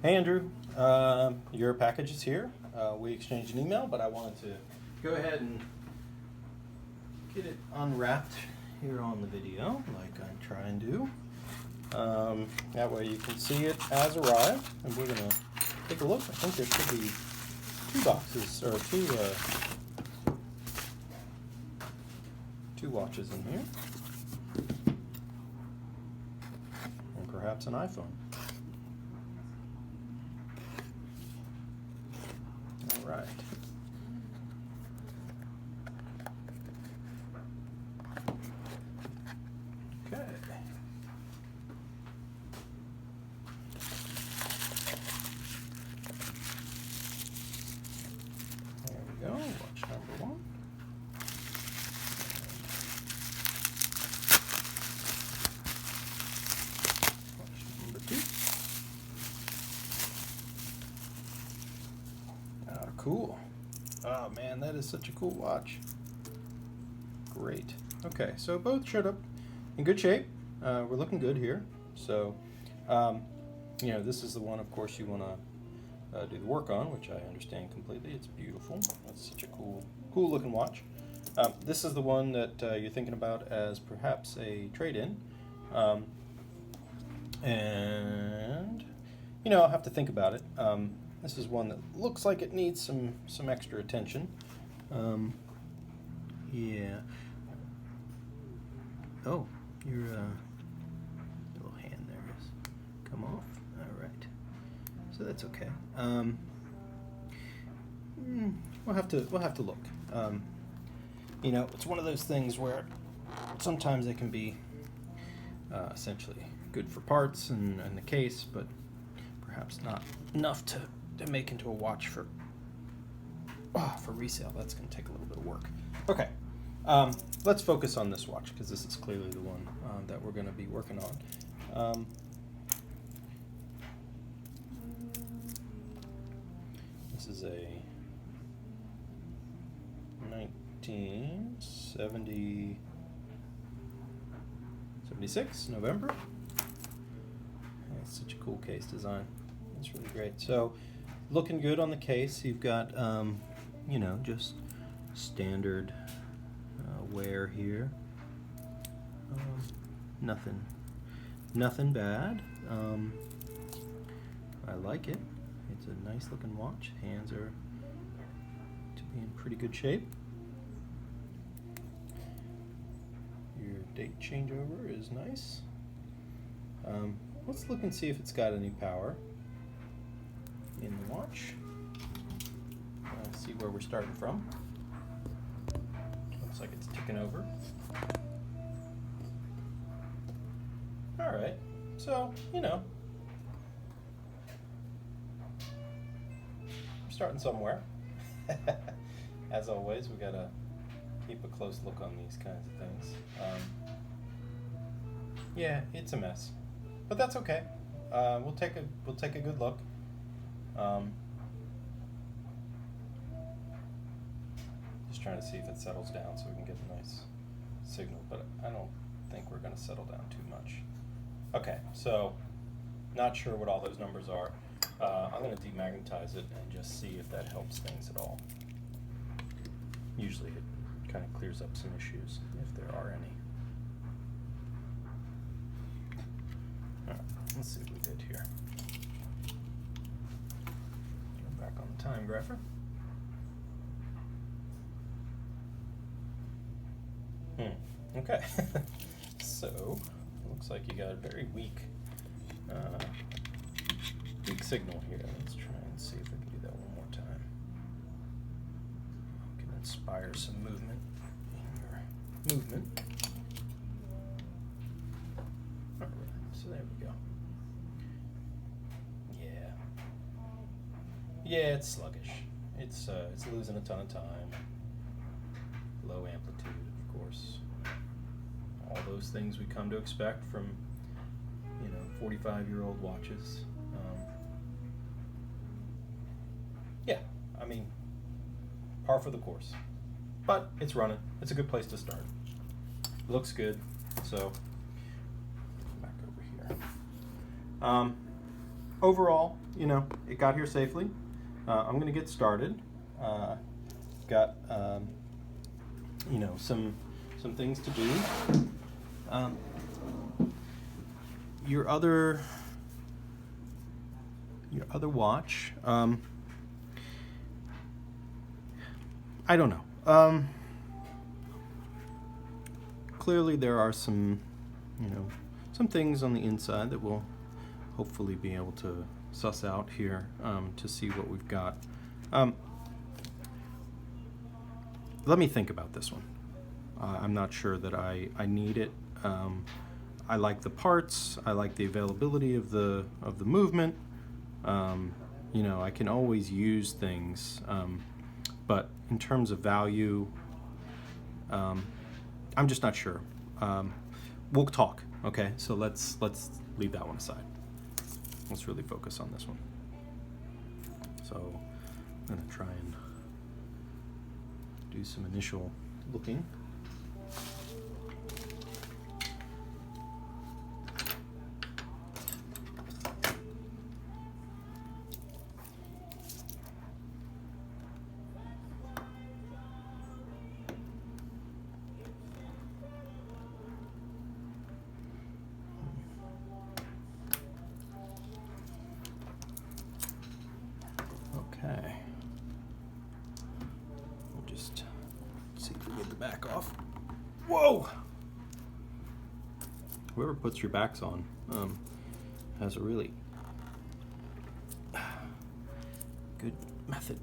Hey Andrew, your package is here. We exchanged an email, but I wanted to go ahead and get it unwrapped here on the video, like I try and do. That way you can see it as arrived, and we're gonna take a look. I think there should be two boxes or two watches in here, and perhaps an iPhone. All right. Okay. There we go. Watch number one. Watch number two. Oh, cool. Oh man, that is such a cool watch. Great. Okay, so both showed up in good shape. We're looking good here. So, this is the one, of course, you want to do the work on, which I understand completely. It's beautiful. That's such a cool looking watch. This is the one that you're thinking about as perhaps a trade-in. And, I'll have to think about it. This is one that looks like it needs some extra attention. Yeah. Oh, your little hand there has come off. All right. So that's okay. We'll have to look. It's one of those things where sometimes they can be essentially good for parts and the case, but perhaps not enough to make into a watch for resale. That's going to take a little bit of work. Okay. Let's focus on this watch because this is clearly the one that we're going to be working on. This is a 1976 November. It's such a cool case design. It's really great. So, looking good on the case. You've got, just standard wear here. Nothing bad. I like it. It's a nice looking watch. Hands are to be in pretty good shape. Your date changeover is nice. Let's look and see if it's got any power in the watch. See where we're starting from. Looks like it's ticking over. All right, so, we're starting somewhere. As always, we gotta keep a close look on these kinds of things. Yeah, it's a mess, but that's okay. We'll take a good look. Just trying to see if it settles down so we can get a nice signal, but I don't think we're going to settle down too much. Okay, so not sure what all those numbers are. I'm going to demagnetize it and just see if that helps things at all. Usually it kind of clears up some issues if there are any. All right, let's see what we did here. Go back on the time grapher. Okay, so it looks like you got a very weak signal here. Let's try and see if we can do that one more time. We can inspire some movement in your movement. All right, so there we go. Yeah, it's sluggish. It's losing a ton of time. Low amplitude, of course. All those things we come to expect from 45-year-old watches. Par for the course, but it's running. It's a good place to start. Looks good. So back over here. overall, you know, it got here safely. I'm going to get started. Got you know, some things to do. Your other watch. I don't know. Clearly, there are some, you know, some things on the inside that we'll hopefully be able to suss out here to see what we've got. Let me think about this one. I'm not sure that I need it. I like the parts. I like the availability of the movement. You know, I can always use things, but in terms of value, I'm just not sure. We'll talk. Okay, so let's leave that one aside. Let's really focus on this one. So I'm gonna try and do some initial looking. Okay. We'll just see if we get the back off. Whoa! Whoever puts your backs on has a really good method.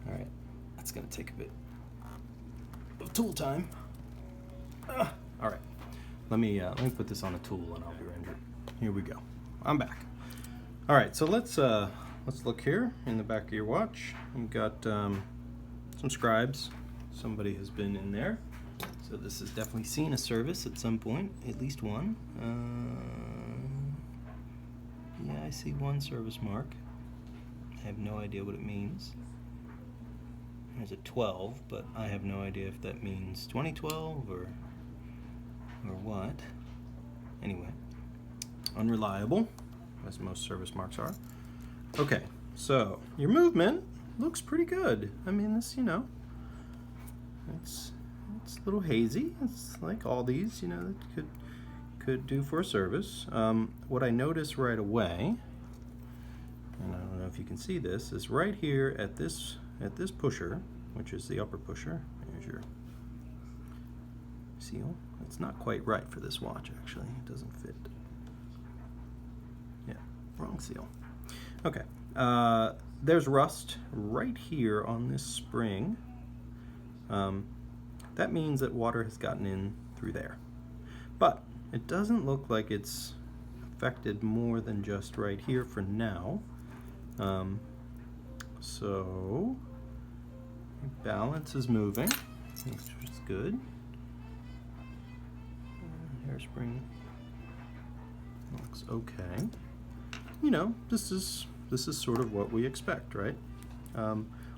All right, that's gonna take a bit of tool time. All right, let me put this on a tool and I'll be right. Here we go. I'm back. All right, so let's look here in the back of your watch. We've got some scribes. Somebody has been in there. So this has definitely seen a service at some point, at least one. Yeah, I see one service mark. I have no idea what it means. There's a 12, but I have no idea if that means 2012 or what. Anyway, unreliable, as most service marks are. Okay, so your movement looks pretty good. I mean, this, you know, it's a little hazy. It's like all these, you know, that could do for a service. What I notice right away, and I don't know if you can see this, is right here at this pusher, which is the upper pusher. There's your seal. It's not quite right for this watch, actually. It doesn't fit. Yeah, wrong seal. Okay, there's rust right here on this spring. That means that water has gotten in through there. But it doesn't look like it's affected more than just right here for now. So balance is moving, which is good. Hairspring looks okay. You know, this is sort of what we expect, right?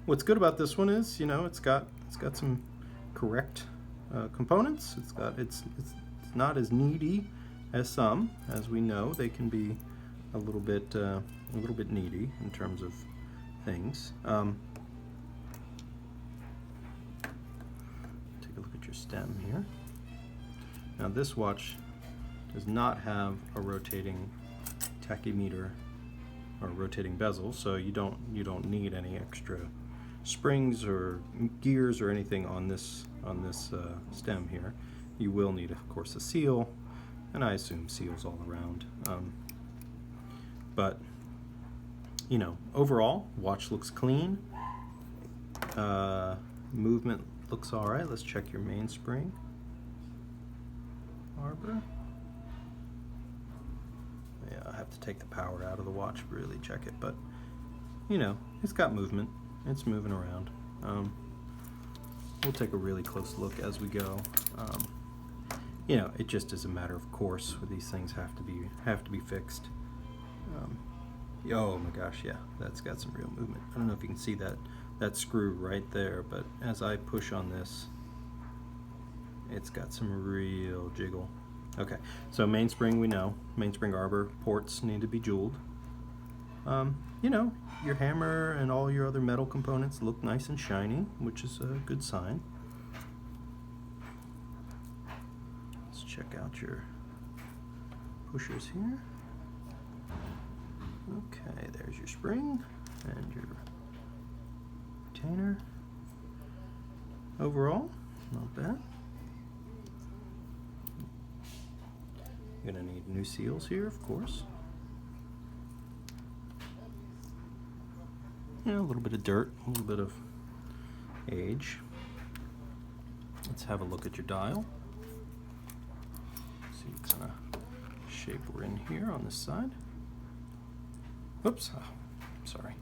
What's good about this one is, you know, it's got some correct components. It's not as needy as some, as we know. They can be a little bit needy in terms of things. Take a look at your stem here. Now this watch does not have a rotating tachymeter or rotating bezel, so you don't need any extra springs or gears or anything on this stem here. You will need, of course, a seal, and I assume seals all around. But you know, overall, watch looks clean. Movement looks all right. Let's check your mainspring. Arbor. Yeah, I have to take the power out of the watch to really check it, but you know, it's got movement. It's moving around. We'll take a really close look as we go. You know, it just is a matter of course where these things have to be fixed. Oh my gosh, yeah, that's got some real movement. I don't know if you can see that screw right there, but as I push on this, it's got some real jiggle. Okay, so mainspring we know. Mainspring arbor ports need to be jeweled. You know, your hammer and all your other metal components look nice and shiny, which is a good sign. Let's check out your pushers here. Okay, there's your spring and your retainer. Overall, not bad. You're gonna need new seals here, of course. You know, a little bit of dirt, a little bit of age. Let's have a look at your dial. See what kind of shape we're in here on this side. Oops, oh, sorry,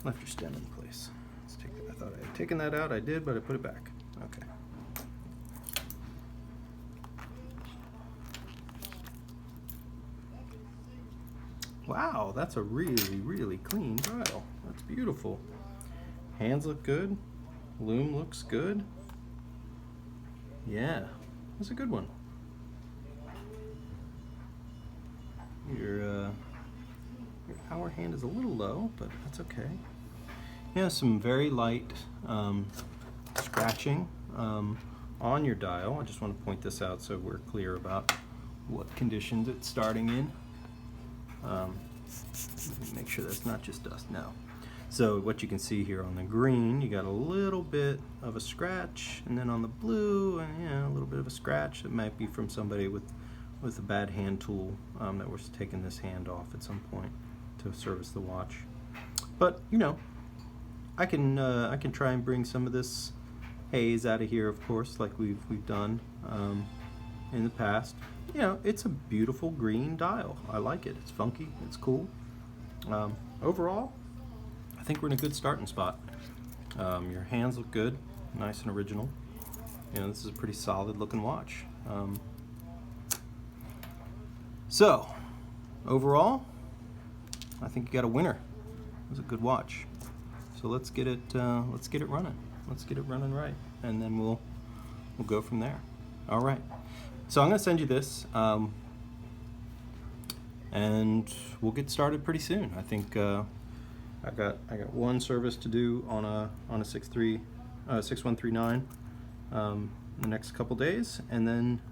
left your stem in place. Let's take that. I thought I had taken that out. I did, but I put it back. Okay. Wow, that's a really, really clean dial. That's beautiful. Hands look good. Loom looks good. Yeah, that's a good one. Your hour hand is a little low, but that's okay. Yeah, some very light scratching on your dial. I just want to point this out so we're clear about what conditions it's starting in. Let me make sure that's not just dust now. So what you can see here on the green, you got a little bit of a scratch, and then on the blue, and yeah, a little bit of a scratch. It might be from somebody with a bad hand tool that was taking this hand off at some point to service the watch. But you know, I can try and bring some of this haze out of here, of course, like we've done in the past. You know, it's a beautiful green dial. I like it. It's funky. It's cool. Overall, I think we're in a good starting spot. Your hands look good, nice and original. You know, this is a pretty solid looking watch. So, overall, I think you got a winner. It was a good watch. So let's get it running. Let's get it running right, and then we'll go from there. All right. So I'm going to send you this, and we'll get started pretty soon. I think I got one service to do on a 6139 the next couple days, and then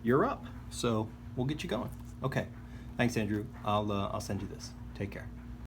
you're up. So we'll get you going. Okay. Thanks, Andrew. I'll send you this. Take care.